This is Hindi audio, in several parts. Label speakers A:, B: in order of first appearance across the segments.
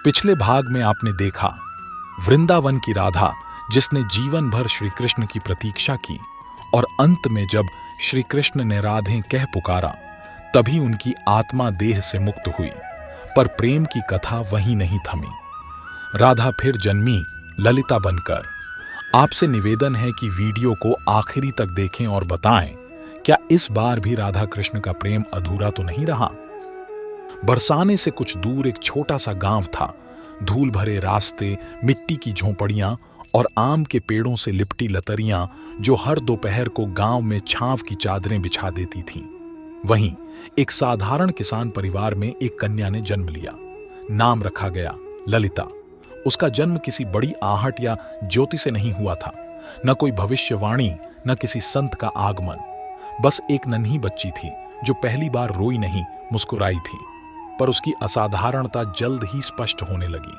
A: पिछले भाग में आपने देखा वृंदावन की राधा जिसने जीवन भर श्री कृष्ण की प्रतीक्षा की और अंत में जब श्री कृष्ण ने राधे कह पुकारा तभी उनकी आत्मा देह से मुक्त हुई। पर प्रेम की कथा वहीं नहीं थमी। राधा फिर जन्मी ललिता बनकर। आपसे निवेदन है कि वीडियो को आखिरी तक देखें और बताएं क्या इस बार भी राधा कृष्ण का प्रेम अधूरा तो नहीं रहा। बरसाने से कुछ दूर एक छोटा सा गांव था। धूल भरे रास्ते, मिट्टी की झोंपड़ियां और आम के पेड़ों से लिपटी लतरियां जो हर दोपहर को गांव में छांव की चादरें बिछा देती थीं। वहीं एक साधारण किसान परिवार में एक कन्या ने जन्म लिया। नाम रखा गया ललिता। उसका जन्म किसी बड़ी आहट या ज्योति से नहीं हुआ था, न कोई भविष्यवाणी, न किसी संत का आगमन। बस एक नन्ही बच्ची थी जो पहली बार रोई नहीं, मुस्कुराई थी। पर उसकी असाधारणता जल्द ही स्पष्ट होने लगी।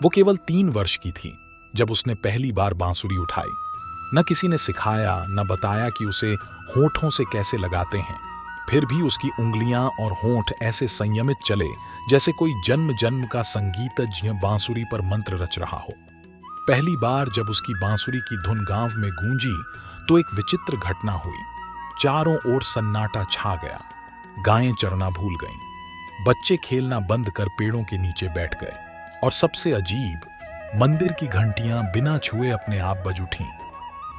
A: वो केवल 3 वर्ष की थी जब उसने पहली बार बांसुरी उठाई। न किसी ने सिखाया, न बताया कि उसे होठों से कैसे लगाते हैं। फिर भी उसकी उंगलियां और होंठ ऐसे संयमित चले जैसे कोई जन्म जन्म का संगीतज्ञ बांसुरी पर मंत्र रच रहा हो। पहली बार जब उसकी बांसुरी की धुन गांव में गूंजी तो एक विचित्र घटना हुई। चारों ओर सन्नाटा छा गया। गायें चरना भूल गईं। बच्चे खेलना बंद कर पेड़ों के नीचे बैठ गए और सबसे अजीब, मंदिर की घंटियां बिना छुए अपने आप बज उठीं।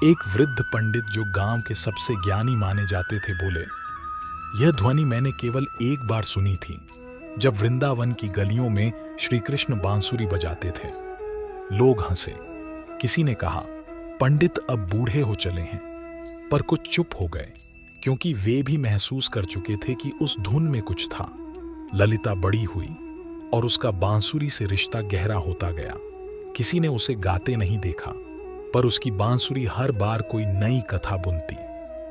A: एक वृद्ध पंडित जो गांव के सबसे ज्ञानी माने जाते थे बोले, यह ध्वनि मैंने केवल एक बार सुनी थी जब वृंदावन की गलियों में श्री कृष्ण बांसुरी बजाते थे। लोग हंसे। किसी ने कहा, पंडित अब बूढ़े हो चले हैं। पर कुछ चुप हो गए क्योंकि वे भी महसूस कर चुके थे कि उस धुन में कुछ था। ललिता बड़ी हुई और उसका बांसुरी से रिश्ता गहरा होता गया। किसी ने उसे गाते नहीं देखा, पर उसकी बांसुरी हर बार कोई नई कथा बुनती।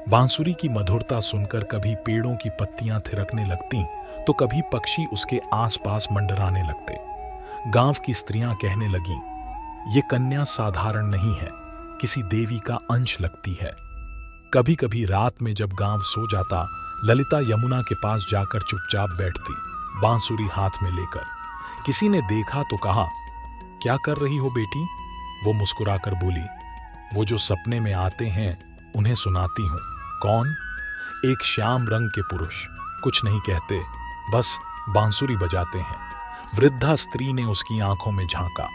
A: बांसुरी की मधुरता सुनकर कभी पेड़ों की पत्तियां थिरकने लगतीं तो कभी पक्षी उसके आसपास मंडराने लगते। गांव की स्त्रियां कहने लगीं, ये कन्या साधारण नहीं है, किसी देवी का अंश लगती है। कभी कभी रात में जब गांव सो जाता, ललिता यमुना के पास जाकर चुपचाप बैठती, बांसुरी हाथ में लेकर। किसी ने देखा तो कहा, क्या कर रही हो बेटी? वो मुस्कुराकर बोली, वो जो सपने में आते हैं उन्हें सुनाती हूँ। कौन? एक श्याम रंग के पुरुष। कुछ नहीं कहते, बस बांसुरी बजाते हैं। वृद्धा स्त्री ने उसकी आंखों में झांका।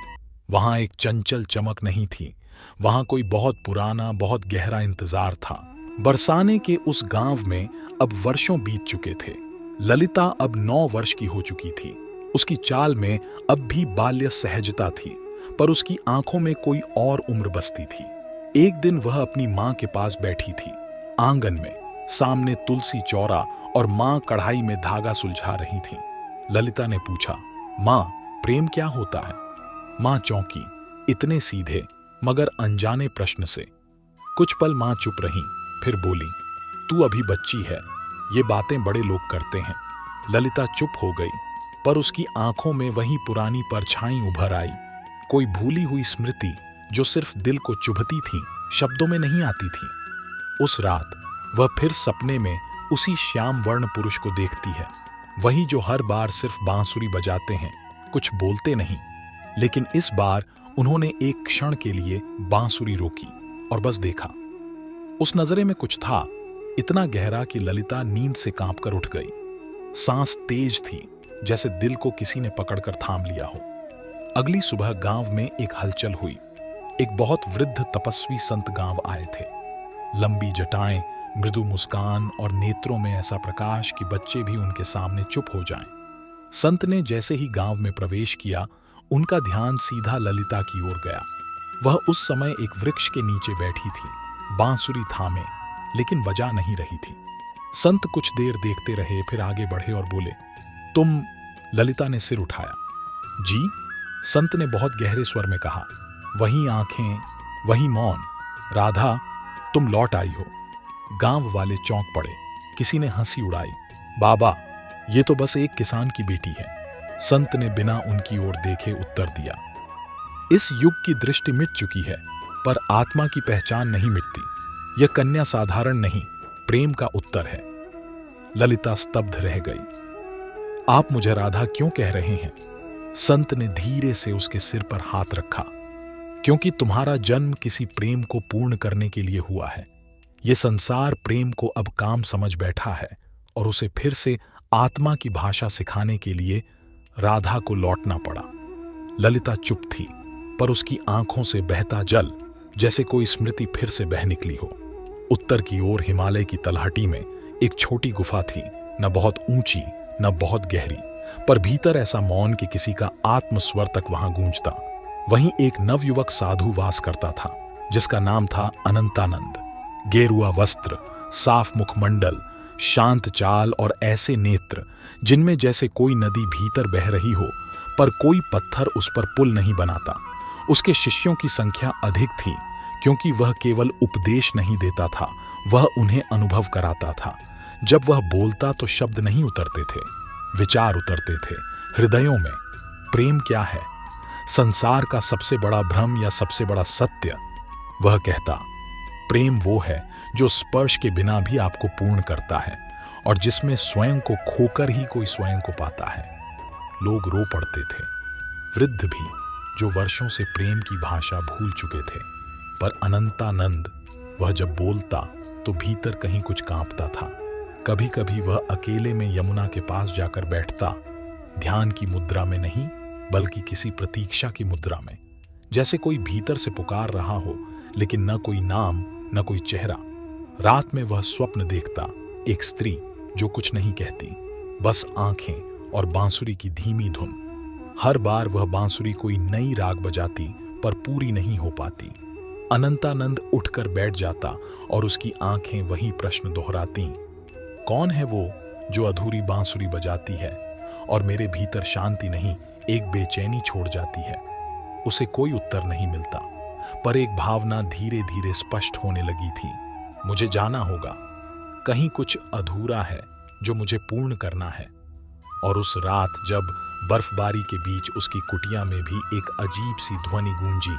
A: वहां एक चंचल चमक नहीं थी, वहां कोई बहुत पुराना, बहुत गहरा इंतजार था। बरसाने के उस गांव में अब वर्षों बीत चुके थे। ललिता अब 9 वर्ष की हो चुकी थी। उसकी चाल में अब भी बाल्य सहजता थी, पर उसकी आंखों में कोई और उम्र बसती थी। एक दिन वह अपनी मां के पास बैठी थी, आंगन में, सामने तुलसी चौरा और मां कढ़ाई में धागा सुलझा रही थी। ललिता ने पूछा, मां, प्रेम क्या होता है? मां चौंकी, इतने सीधे मगर अनजाने प्रश्न से। कुछ पल मां चुप रही, फिर बोली, तू अभी बच्ची है, ये बातें बड़े लोग करते हैं। ललिता चुप हो गई, पर उसकी आंखों में वही पुरानी परछाई उभर आई। कोई भूली हुई स्मृति जो सिर्फ दिल को चुभती थी, शब्दों में नहीं आती थी। उस रात वह फिर सपने में उसी श्याम वर्ण पुरुष को देखती है, वही जो हर बार सिर्फ बांसुरी बजाते हैं, कुछ बोलते नहीं। लेकिन इस बार उन्होंने एक क्षण के लिए बांसुरी रोकी और बस देखा। उस नजरे में कुछ था, इतना गहरा कि ललिता नींद से कांपकर उठ गई। सांस तेज थी, जैसे दिल को किसी ने पकड़कर थाम लिया हो। अगली सुबह गांव में एक हलचल हुई। एक बहुत वृद्ध तपस्वी संत गांव आए थे। लंबी जटाएं, मृदु मुस्कान और नेत्रों में ऐसा प्रकाश कि बच्चे भी उनके सामने चुप हो जाएं। संत ने जैसे ही गांव में प्रवेश किया, उनका ध्यान सीधा ललिता की ओर गया। वह उस समय एक वृक्ष के नीचे बैठी थी, बांसुरी थामे, लेकिन बजा नहीं रही थी। संत कुछ देर देखते रहे, फिर आगे बढ़े और बोले, तुम? ललिता ने सिर उठाया। जी? संत ने बहुत गहरे स्वर में कहा। वही आंखें, वही मौन। राधा, तुम लौट आई हो। गांव वाले चौंक पड़े। किसी ने हंसी उड़ाई। बाबा, ये तो बस एक किसान की बेटी है। संत ने बिना उनकी ओर देखे उत्तर दिया, इस युग की दृष्टि मिट चुकी है, पर आत्मा की पहचान नहीं मिटती। यह कन्या साधारण नहीं, प्रेम का उत्तर है। ललिता स्तब्ध रह गई। आप मुझे राधा क्यों कह रहे हैं? संत ने धीरे से उसके सिर पर हाथ रखा। क्योंकि तुम्हारा जन्म किसी प्रेम को पूर्ण करने के लिए हुआ है। ये संसार प्रेम को अब काम समझ बैठा है और उसे फिर से आत्मा की भाषा सिखाने के लिए राधा को लौटना पड़ा। ललिता चुप थी, पर उसकी आंखों से बहता जल जैसे कोई स्मृति फिर से बह निकली हो। उत्तर की ओर हिमालय की तलहटी में एक छोटी गुफा थी, न बहुत ऊंची न बहुत गहरी, पर भीतर ऐसा मौन कि किसी का आत्मस्वर तक वहां गूंजता। वहीं एक नवयुवक साधु वास करता था, जिसका नाम था अनंतानंद। गेरुआ वस्त्र, साफ मुखमंडल, शांत चाल और ऐसे नेत्र जिनमें जैसे कोई नदी भीतर बह रही हो, पर कोई पत्थर उस पर पुल नहीं बनाता। उसके शिष्यों की संख्या अधिक थी, क्योंकि वह केवल उपदेश नहीं देता था, वह उन्हें अनुभव कराता था। जब वह बोलता तो शब्द नहीं उतरते थे, विचार उतरते थे हृदयों में। प्रेम क्या है? संसार का सबसे बड़ा भ्रम या सबसे बड़ा सत्य? वह कहता, प्रेम वो है जो स्पर्श के बिना भी आपको पूर्ण करता है और जिसमें स्वयं को खोकर ही कोई स्वयं को पाता है। लोग रो पड़ते थे, वृद्ध भी, जो वर्षों से प्रेम की भाषा भूल चुके थे। पर अनंतानंद, वह जब बोलता तो भीतर कहीं कुछ कांपता था। कभी कभी वह अकेले में यमुना के पास जाकर बैठता, ध्यान की मुद्रा में नहीं, बल्कि किसी प्रतीक्षा की मुद्रा में, जैसे कोई भीतर से पुकार रहा हो, लेकिन न कोई नाम न कोई चेहरा। रात में वह स्वप्न देखता, एक स्त्री जो कुछ नहीं कहती, बस आंखें और बांसुरी की धीमी धुन। हर बार वह बांसुरी कोई नई राग बजाती, पर पूरी नहीं हो पाती। अनंतानंद उठकर बैठ जाता और उसकी आंखें वही प्रश्न दोहराती, कौन है वो जो अधूरी बांसुरी बजाती है और मेरे भीतर शांति नहीं, एक बेचैनी छोड़ जाती है। उसे कोई उत्तर नहीं मिलता, पर एक भावना धीरे धीरे स्पष्ट होने लगी थी, मुझे जाना होगा, कहीं कुछ अधूरा है जो मुझे पूर्ण करना है। और उस रात जब बर्फबारी के बीच उसकी कुटिया में भी एक अजीब सी ध्वनि गूंजी,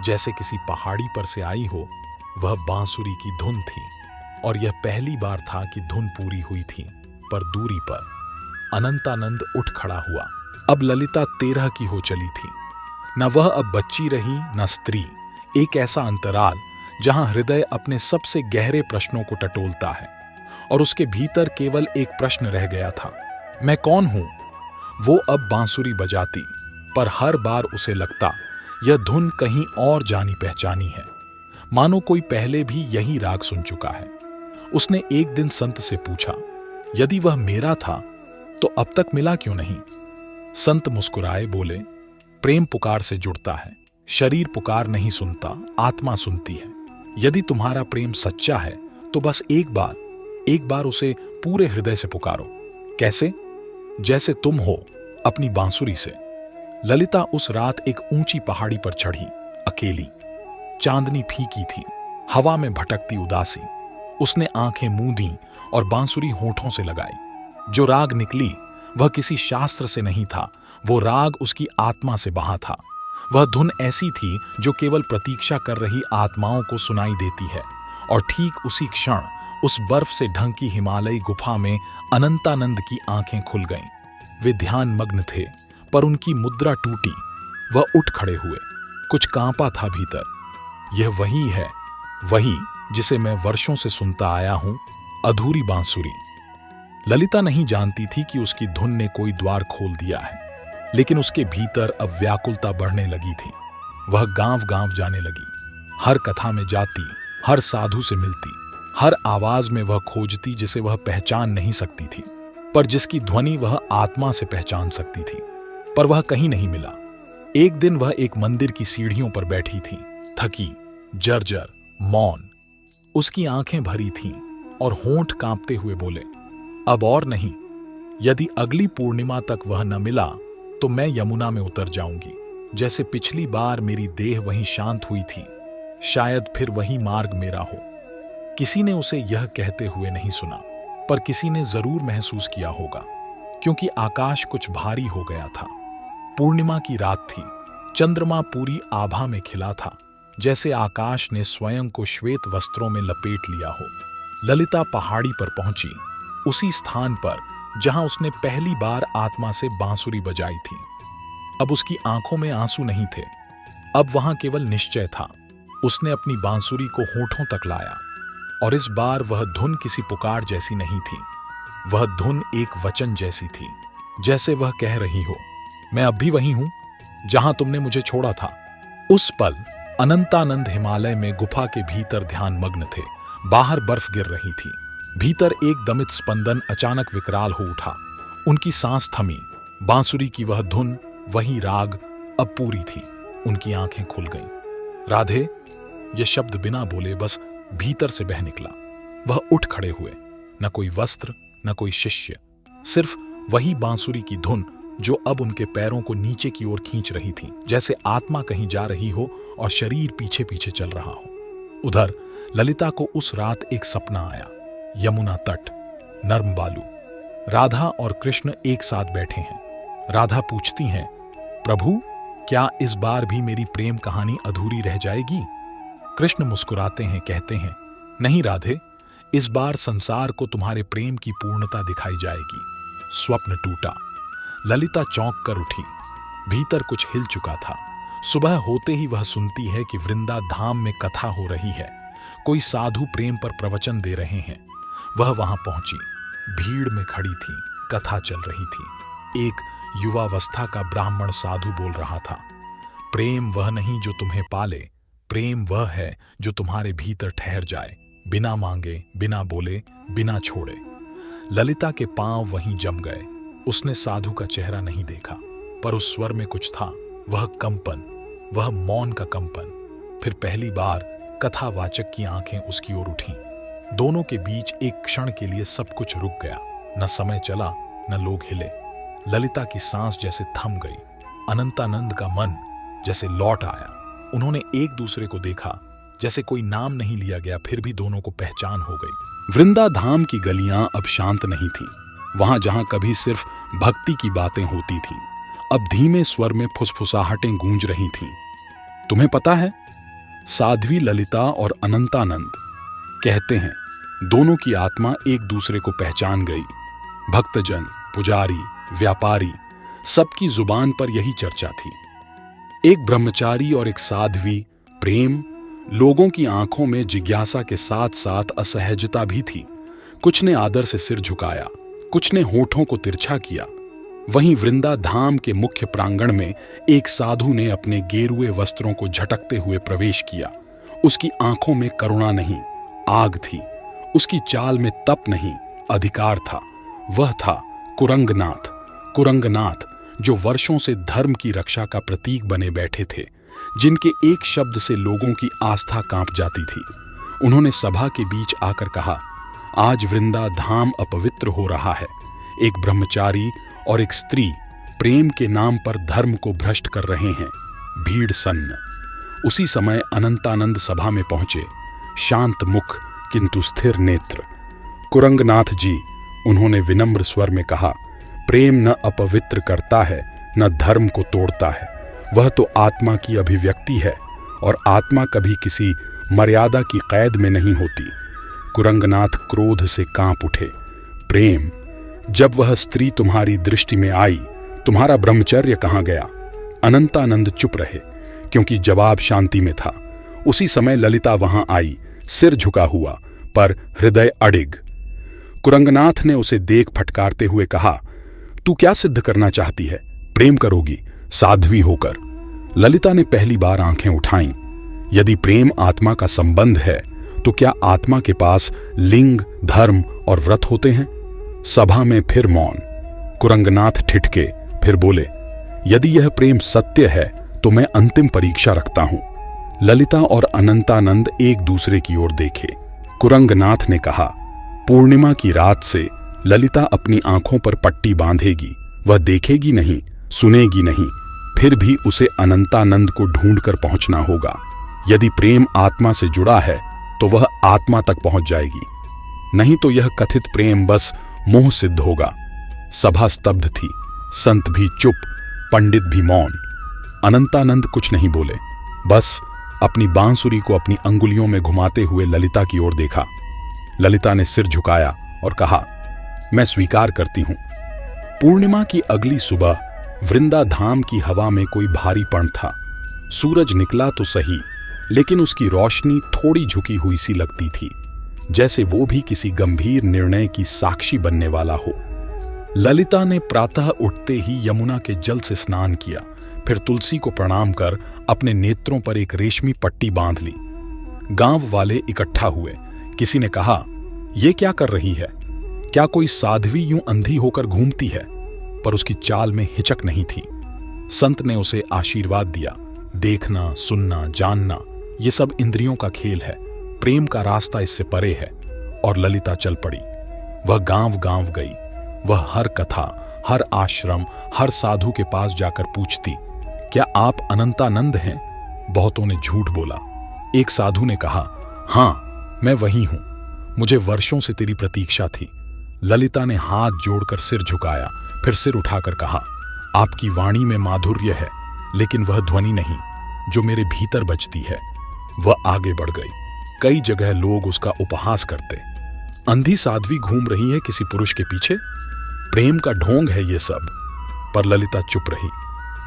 A: जैसे किसी पहाड़ी पर से आई हो, वह बांसुरी की धुन थी। और यह पहली बार था कि धुन पूरी हुई थी, पर दूरी पर। अनंतानंद उठ खड़ा हुआ। अब ललिता 13 की हो चली थी। न वह अब बच्ची रही न स्त्री। एक ऐसा अंतराल जहां हृदय अपने सबसे गहरे प्रश्नों को टटोलता है, और उसके भीतर केवल एक प्रश्न रह गया था, मैं कौन हूं? वो अब बांसुरी बजाती, पर हर बार उसे लगता यह धुन कहीं और जानी पहचानी है, मानो कोई पहले भी यही राग सुन चुका है। उसने एक दिन संत से पूछा, यदि वह मेरा था तो अब तक मिला क्यों नहीं? संत मुस्कुराए, बोले, प्रेम पुकार से जुड़ता है, शरीर पुकार नहीं सुनता, आत्मा सुनती है। यदि तुम्हारा प्रेम सच्चा है तो बस एक बार उसे पूरे हृदय से पुकारो। कैसे? जैसे तुम हो, अपनी बांसुरी से। ललिता उस रात एक ऊंची पहाड़ी पर चढ़ी, अकेली। चांदनी फीकी थी, हवा में भटकती उदासी। उसने आंखें मूंदी और बांसुरी होठों से लगाई। जो राग निकली वह किसी शास्त्र से नहीं था, वो राग उसकी आत्मा से बहा था। वह धुन ऐसी थी जो केवल प्रतीक्षा कर रही आत्माओं को सुनाई देती है। और ठीक उसी क्षण उस बर्फ से ढंकी हिमालयी गुफा में अनंतानंद की आंखें खुल गईं। वे ध्यान मग्न थे, पर उनकी मुद्रा टूटी। वह उठ खड़े हुए, कुछ कांपा था भीतर। यह वही है, वही जिसे मैं वर्षों से सुनता आया हूं, अधूरी बांसुरी। ललिता नहीं जानती थी कि उसकी धुन ने कोई द्वार खोल दिया है, लेकिन उसके भीतर अब व्याकुलता बढ़ने लगी थी। वह गांव-गांव जाने लगी, हर कथा में जाती, हर साधु से मिलती, हर आवाज में वह खोजती जिसे वह पहचान नहीं सकती थी, पर जिसकी ध्वनि वह आत्मा से पहचान सकती थी। पर वह कहीं नहीं मिला। एक दिन वह एक मंदिर की सीढ़ियों पर बैठी थी, थकी, जर्जर, मौन। उसकी आंखें भरी थीं और होंठ कांपते हुए बोले, अब और नहीं। यदि अगली पूर्णिमा तक वह न मिला तो मैं यमुना में उतर जाऊंगी। जैसे पिछली बार मेरी देह वहीं शांत हुई थी, शायद फिर वही मार्ग मेरा हो। किसी ने उसे यह कहते हुए नहीं सुना, पर किसी ने जरूर महसूस किया होगा, क्योंकि आकाश कुछ भारी हो गया था। पूर्णिमा की रात थी, चंद्रमा पूरी आभा में खिला था, जैसे आकाश ने स्वयं को श्वेत वस्त्रों में लपेट लिया हो। ललिता पहाड़ी पर पहुंची, उसी स्थान पर जहां उसने पहली बार आत्मा से बांसुरी बजाई थी। अब उसकी आंखों में आंसू नहीं थे, अब वहां केवल निश्चय था। उसने अपनी बांसुरी को होठों तक लाया और इस बार वह धुन किसी पुकार जैसी नहीं थी, वह धुन एक वचन जैसी थी, जैसे वह कह रही हो, मैं अब भी वही हूं जहां तुमने मुझे छोड़ा था। उस पल अनंतानंद हिमालय में गुफा के भीतर ध्यान मग्न थे। बाहर बर्फ गिर रही थी, भीतर एक दमित स्पंदन अचानक विकराल हो उठा। उनकी सांस थमी, बांसुरी की वह धुन, वही राग अब पूरी थी। उनकी आंखें खुल गईं। राधे, यह शब्द बिना बोले बस भीतर से बह निकला। वह उठ खड़े हुए, न कोई वस्त्र न कोई शिष्य, सिर्फ वही बांसुरी की धुन जो अब उनके पैरों को नीचे की ओर खींच रही थी, जैसे आत्मा कहीं जा रही हो और शरीर पीछे पीछे चल रहा हो। उधर ललिता को उस रात एक सपना आया। यमुना तट, नर्म बालू, राधा और कृष्ण एक साथ बैठे हैं। राधा पूछती हैं, प्रभु, क्या इस बार भी मेरी प्रेम कहानी अधूरी रह जाएगी? कृष्ण मुस्कुराते हैं, कहते हैं, नहीं राधे, इस बार संसार को तुम्हारे प्रेम की पूर्णता दिखाई जाएगी। स्वप्न टूटा। ललिता चौंक कर उठी। भीतर कुछ हिल चुका था। सुबह होते ही वह सुनती है कि वृंदा धाम में कथा हो रही है, कोई साधु प्रेम पर प्रवचन दे रहे हैं। वह वहां पहुंची, भीड़ में खड़ी थी, कथा चल रही थी। एक युवावस्था का ब्राह्मण साधु बोल रहा था, प्रेम वह नहीं जो तुम्हें पाले, प्रेम वह है जो तुम्हारे भीतर ठहर जाए, बिना मांगे, बिना बोले, बिना छोड़े। ललिता के पांव वहीं जम गए। उसने साधु का चेहरा नहीं देखा, पर उस स्वर में कुछ था, वह कंपन, वह मौन का कंपन। फिर पहली बार कथावाचक की आंखें उसकी ओर उठीं। दोनों के बीच एक क्षण के लिए सब कुछ रुक गया। न समय चला, न लोग हिले। ललिता की सांस जैसे थम गई। अनंतानंद का मन जैसे लौट आया। उन्होंने एक दूसरे को देखा, जैसे कोई नाम नहीं लिया गया, फिर भी दोनों को पहचान हो गई। वृंदा धाम की गलियां अब शांत नहीं थीं। वहां जहां कभी सिर्फ भक्ति की बातें होती थीं, अब धीमे स्वर में फुसफुसाहटें गूंज रही थीं। तुम्हें पता है, साध्वी ललिता और अनंतानंद कहते हैं, दोनों की आत्मा एक दूसरे को पहचान गई। भक्तजन, पुजारी, व्यापारी, सबकी जुबान पर यही चर्चा थी। एक ब्रह्मचारी और एक साध्वी प्रेम। लोगों की आंखों में जिज्ञासा के साथ साथ असहजता भी थी। कुछ ने आदर से सिर झुकाया, कुछ ने होठों को तिरछा किया। वहीं वृंदा धाम के मुख्य प्रांगण में एक साधु ने अपने गेरुए वस्त्रों को झटकते हुए प्रवेश किया। उसकी आंखों में करुणा नहीं, आग थी। उसकी चाल में तप नहीं, अधिकार था। वह था कुरंगनाथ। कुरंगनाथ जो वर्षों से धर्म की रक्षा का प्रतीक बने बैठे थे, जिनके एक शब्द से लोगों की आस्था कांप जाती थी। उन्होंने सभा के बीच आकर कहा, आज वृंदा धाम अपवित्र हो रहा है। एक ब्रह्मचारी और एक स्त्री प्रेम के नाम पर धर्म को भ्रष्ट कर रहे हैं। भीड़ सन्न। उसी समय अनंतानंद सभा में पहुंचे, शांत मुख किंतु स्थिर नेत्र। कुरंगनाथ जी, उन्होंने विनम्र स्वर में कहा, प्रेम न अपवित्र करता है, न धर्म को तोड़ता है। वह तो आत्मा की अभिव्यक्ति है और आत्मा कभी किसी मर्यादा की कैद में नहीं होती। कुरंगनाथ क्रोध से कांप उठे। प्रेम, जब वह स्त्री तुम्हारी दृष्टि में आई, तुम्हारा ब्रह्मचर्य कहाँ गया? अनंतानंद चुप रहे, क्योंकि जवाब शांति में था। उसी समय ललिता वहां आई, सिर झुका हुआ पर हृदय अडिग। कुरंगनाथ ने उसे देख फटकारते हुए कहा, तू क्या सिद्ध करना चाहती है? प्रेम करोगी साध्वी होकर? ललिता ने पहली बार आंखें उठाईं। यदि प्रेम आत्मा का संबंध है, तो क्या आत्मा के पास लिंग, धर्म और व्रत होते हैं? सभा में फिर मौन। कुरंगनाथ ठिठके, फिर बोले, यदि यह प्रेम सत्य है तो मैं अंतिम परीक्षा रखता हूं। ललिता और अनंतानंद एक दूसरे की ओर देखे। कुरंगनाथ ने कहा, पूर्णिमा की रात से ललिता अपनी आंखों पर पट्टी बांधेगी। वह देखेगी नहीं, सुनेगी नहीं, फिर भी उसे अनंतानंद को ढूंढकर पहुंचना होगा। यदि प्रेम आत्मा से जुड़ा है तो वह आत्मा तक पहुंच जाएगी, नहीं तो यह कथित प्रेम बस मोह सिद्ध होगा। सभा स्तब्ध थी, संत भी चुप, पंडित भी मौन। अनंतानंद कुछ नहीं बोले, बस अपनी बांसुरी को अपनी अंगुलियों में घुमाते हुए ललिता की ओर देखा। ललिता ने सिर झुकाया और कहा, मैं स्वीकार करती हूं। पूर्णिमा की अगली सुबह वृंदा धाम की हवा में कोई भारीपन था। सूरज निकला तो सही, लेकिन उसकी रोशनी थोड़ी झुकी हुई सी लगती थी, जैसे वो भी किसी गंभीर निर्णय की साक्षी बनने वाला हो। ललिता ने प्रातः उठते ही यमुना के जल से स्नान किया, फिर तुलसी को प्रणाम कर अपने नेत्रों पर एक रेशमी पट्टी बांध ली। गांव वाले इकट्ठा हुए। किसी ने कहा, ये क्या कर रही है? क्या कोई साध्वी यूं अंधी होकर घूमती है? पर उसकी चाल में हिचक नहीं थी। संत ने उसे आशीर्वाद दिया। देखना, सुनना, जानना, ये सब इंद्रियों का खेल है। प्रेम का रास्ता इससे परे है। और ललिता चल पड़ी। वह गांव गांव गई। वह हर कथा, हर आश्रम, हर साधु के पास जाकर पूछती, क्या आप अनंतानंद हैं? बहुतों ने झूठ बोला। एक साधु ने कहा, हाँ, मैं वही हूं। मुझे वर्षों से तेरी प्रतीक्षा थी। ललिता ने हाथ जोड़कर सिर झुकाया, फिर सिर उठाकर कहा, आपकी वाणी में माधुर्य है, लेकिन वह ध्वनि नहीं जो मेरे भीतर बजती है। वह आगे बढ़ गई। कई जगह लोग उसका उपहास करते, अंधी साध्वी घूम रही है किसी पुरुष के पीछे, प्रेम का ढोंग है ये सब। पर ललिता चुप रही।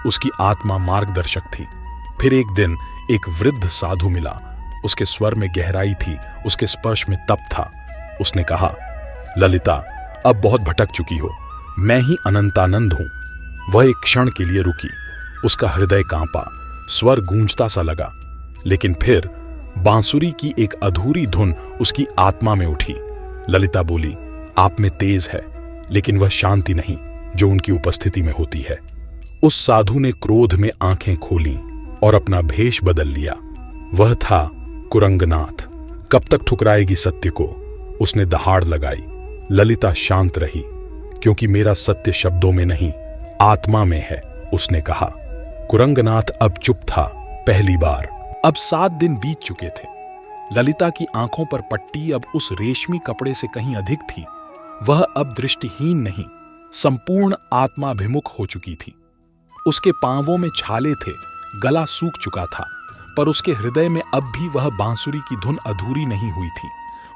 A: उसकी आत्मा मार्गदर्शक थी। फिर एक दिन एक वृद्ध साधु मिला। उसके स्वर में गहराई थी, उसके स्पर्श में तप था। उसने कहा, ललिता, अब बहुत भटक चुकी हो। मैं ही अनंतानंद हूं। वह एक क्षण के लिए रुकी। उसका हृदय कांपा, स्वर गूंजता सा लगा। लेकिन फिर बांसुरी की एक अधूरी धुन उसकी आत्मा में उठी। ललिता बोली, आप में तेज है, लेकिन वह शांति नहीं जो उनकी उपस्थिति में होती है। उस साधु ने क्रोध में आंखें खोलीं और अपना भेष बदल लिया। वह था कुरंगनाथ। कब तक ठुकराएगी सत्य को? उसने दहाड़ लगाई। ललिता शांत रही, क्योंकि मेरा सत्य शब्दों में नहीं, आत्मा में है, उसने कहा। कुरंगनाथ अब चुप था, पहली बार। अब 7 दिन बीत चुके थे। ललिता की आंखों पर पट्टी अब उस रेशमी कपड़े से कहीं अधिक थी। वह अब दृष्टिहीन नहीं, संपूर्ण आत्माभिमुख हो चुकी थी। उसके पांवों में छाले थे, गला सूख चुका था, पर उसके हृदय में अब भी वह बांसुरी की धुन अधूरी नहीं हुई थी।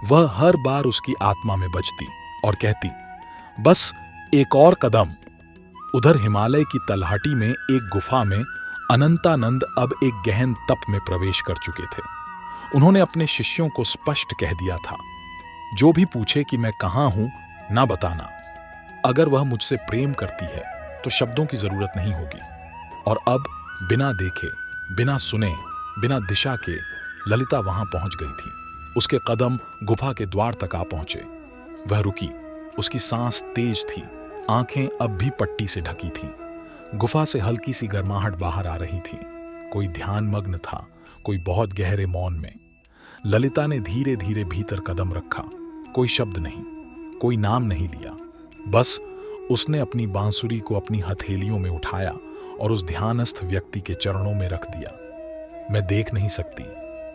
A: वह हर बार उसकी आत्मा में बजती और कहती, बस एक और कदम। उधर हिमालय की तलहटी में एक गुफा में अनंतानंद अब एक गहन तप में प्रवेश कर चुके थे। उन्होंने अपने शिष्यों को स्पष्ट कह दिया था, जो भी पूछे कि मैं कहां हूं, ना बताना। अगर वह मुझसे प्रेम करती है तो शब्दों की जरूरत नहीं होगी। और अब बिना देखे, बिना सुने, बिना दिशा के ललिता वहां पहुंच गई थी। उसके कदम गुफा के द्वार तक आ पहुंचे। वह रुकी। उसकी सांस तेज थी, आंखें अब भी पट्टी से ढकी थीं। गुफा से हल्की सी गर्माहट बाहर आ रही थी। कोई ध्यान मग्न था, कोई बहुत गहरे मौन में। ललिता ने धीरे धीरे भीतर कदम रखा। कोई शब्द नहीं, कोई नाम नहीं लिया। बस उसने अपनी बांसुरी को अपनी हथेलियों में उठाया और उस ध्यानस्थ व्यक्ति के चरणों में रख दिया। मैं देख नहीं सकती,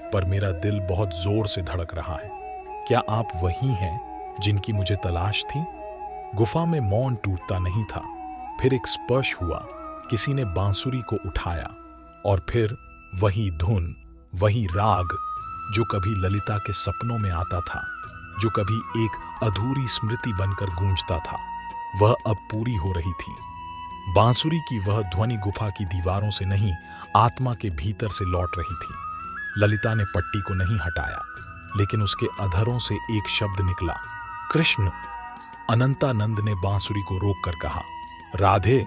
A: पर मेरा दिल बहुत जोर से धड़क रहा है। क्या आप वही हैं जिनकी मुझे तलाश थी? गुफा में मौन टूटता नहीं था। फिर एक स्पर्श हुआ। किसी ने बांसुरी को उठाया और फिर वही धुन, वही राग जो कभी ललिता के सपनों में आता था, जो कभी एक अधूरी स्मृति बनकर गूंजता था, वह अब पूरी हो रही थी। बांसुरी की वह ध्वनि गुफा की दीवारों से नहीं, आत्मा के भीतर से लौट रही थी। ललिता ने पट्टी को नहीं हटाया, लेकिन उसके अधरों से एक शब्द निकला, कृष्ण। अनंतानंद ने बांसुरी को रोककर कहा, राधे,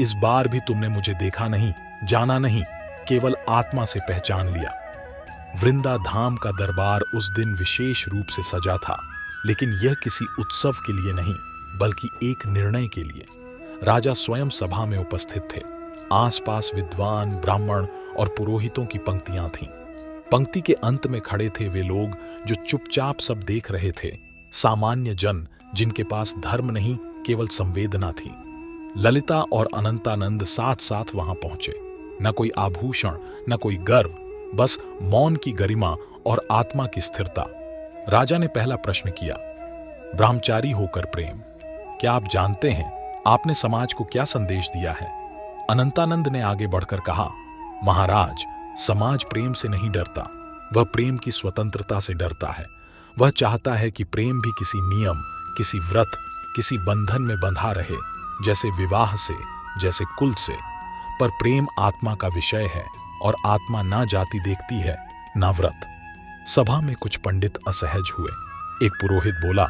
A: इस बार भी तुमने मुझे देखा नहीं, जाना नहीं, केवल आत्मा से पहचान लिया। वृंदा धाम का दरबार उस दिन विशेष रूप से सजा था, लेकिन यह किसी उत्सव के लिए नहीं, बल्कि एक निर्णय के लिए। राजा स्वयं सभा में उपस्थित थे। आसपास विद्वान, ब्राह्मण और पुरोहितों की पंक्तियां थीं। पंक्ति के अंत में खड़े थे वे लोग जो चुपचाप सब देख रहे थे, सामान्य जन जिनके पास धर्म नहीं, केवल संवेदना थी। ललिता और अनंतानंद साथ साथ वहां पहुंचे। न कोई आभूषण, न कोई गर्व, बस मौन की गरिमा और आत्मा की स्थिरता। राजा ने पहला प्रश्न किया, ब्रह्मचारी होकर प्रेम, क्या आप जानते हैं आपने समाज को क्या संदेश दिया है? अनंतानंद ने आगे बढ़कर कहा, महाराज, समाज प्रेम से नहीं डरता, वह प्रेम की स्वतंत्रता से डरता है। वह चाहता है कि प्रेम भी किसी नियम, किसी व्रत, किसी बंधन में बंधा रहे, जैसे विवाह से, जैसे कुल से, पर प्रेम आत्मा का विषय है और आत्मा ना जाति देखती है ना व्रत। सभा में कुछ पंडित असहज हुए। एक पुरोहित बोला,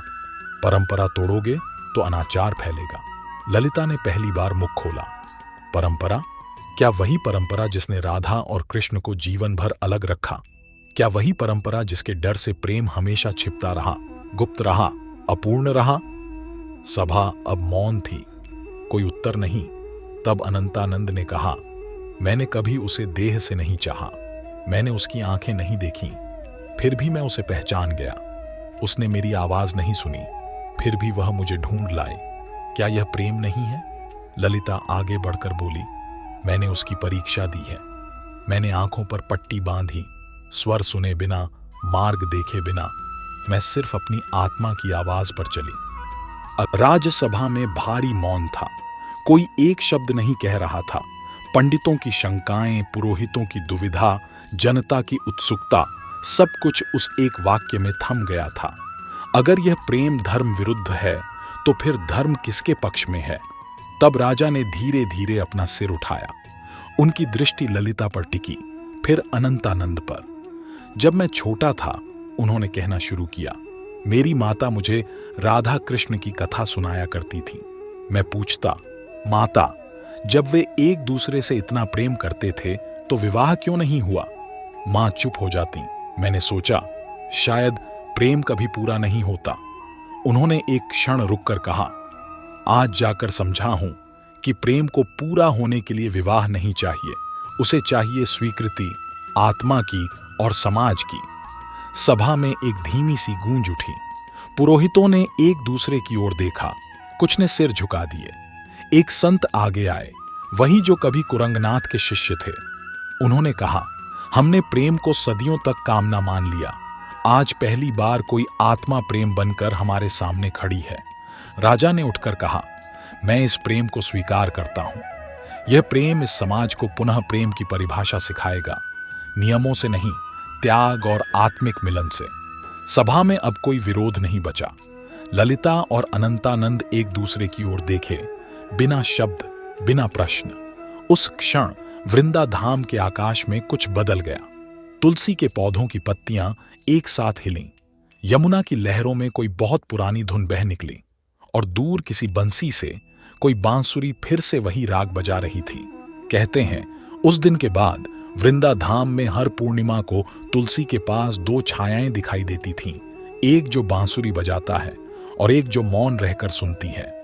A: परंपरा तोड़ोगे तो अनाचार फैलेगा। ललिता ने पहली बार मुख खोला। परंपरा? क्या वही परंपरा जिसने राधा और कृष्ण को जीवन भर अलग रखा? क्या वही परंपरा जिसके डर से प्रेम हमेशा छिपता रहा, गुप्त रहा, अपूर्ण रहा? सभा अब मौन थी, कोई उत्तर नहीं। तब अनंतानंद ने कहा, मैंने कभी उसे देह से नहीं चाहा, मैंने उसकी आंखें नहीं देखी, फिर भी मैं उसे पहचान गया। उसने मेरी आवाज नहीं सुनी, फिर भी वह मुझे ढूंढ लाए। क्या यह प्रेम नहीं है? ललिता आगे बढ़कर बोली, मैंने उसकी परीक्षा दी है। मैंने आंखों पर पट्टी बांधी, स्वर सुने बिना, मार्ग देखे बिना, मैं सिर्फ अपनी आत्मा की आवाज पर चली। राजसभा में भारी मौन था, कोई एक शब्द नहीं कह रहा था। पंडितों की शंकाएं, पुरोहितों की दुविधा, जनता की उत्सुकता, सब कुछ उस एक वाक्य में थम गया था। अगर यह प्रेम धर्म विरुद्ध है तो फिर धर्म किसके पक्ष में है? तब राजा ने धीरे धीरे अपना सिर उठाया। उनकी दृष्टि ललिता पर टिकी, फिर अनंतानंद पर। जब मैं छोटा था, उन्होंने कहना शुरू किया, मेरी माता मुझे राधा कृष्ण की कथा सुनाया करती थी। मैं पूछता, माता, जब वे एक दूसरे से इतना प्रेम करते थे तो विवाह क्यों नहीं हुआ? मां चुप हो जाती। मैंने सोचा, शायद प्रेम कभी पूरा नहीं होता। उन्होंने एक क्षण रुककर कहा, आज जाकर समझा हूं कि प्रेम को पूरा होने के लिए विवाह नहीं चाहिए, उसे चाहिए स्वीकृति, आत्मा की और समाज की। सभा में एक धीमी सी गूंज उठी। पुरोहितों ने एक दूसरे की ओर देखा, कुछ ने सिर झुका दिए। एक संत आगे आए, वही जो कभी कुरंगनाथ के शिष्य थे। उन्होंने कहा, हमने प्रेम को सदियों तक कामना मान लिया, आज पहली बार कोई आत्मा प्रेम बनकर हमारे सामने खड़ी है। राजा ने उठकर कहा, मैं इस प्रेम को स्वीकार करता हूं। यह प्रेम इस समाज को पुनः प्रेम की परिभाषा सिखाएगा, नियमों से नहीं, त्याग और आत्मिक मिलन से। सभा में अब कोई विरोध नहीं बचा। ललिता और अनंतानंद एक दूसरे की ओर देखे, बिना शब्द, बिना प्रश्न। उस क्षण वृंदाधाम के आकाश में कुछ बदल गया। तुलसी के पौधों की पत्तियां एक साथ हिलीं। यमुना की लहरों में कोई बहुत पुरानी धुन बह निकली और दूर किसी बंसी से कोई बांसुरी फिर से वही राग बजा रही थी। कहते हैं, उस दिन के बाद वृंदाधाम में हर पूर्णिमा को तुलसी के पास दो छायाएं दिखाई देती थीं, एक जो बांसुरी बजाता है और एक जो मौन रहकर सुनती है।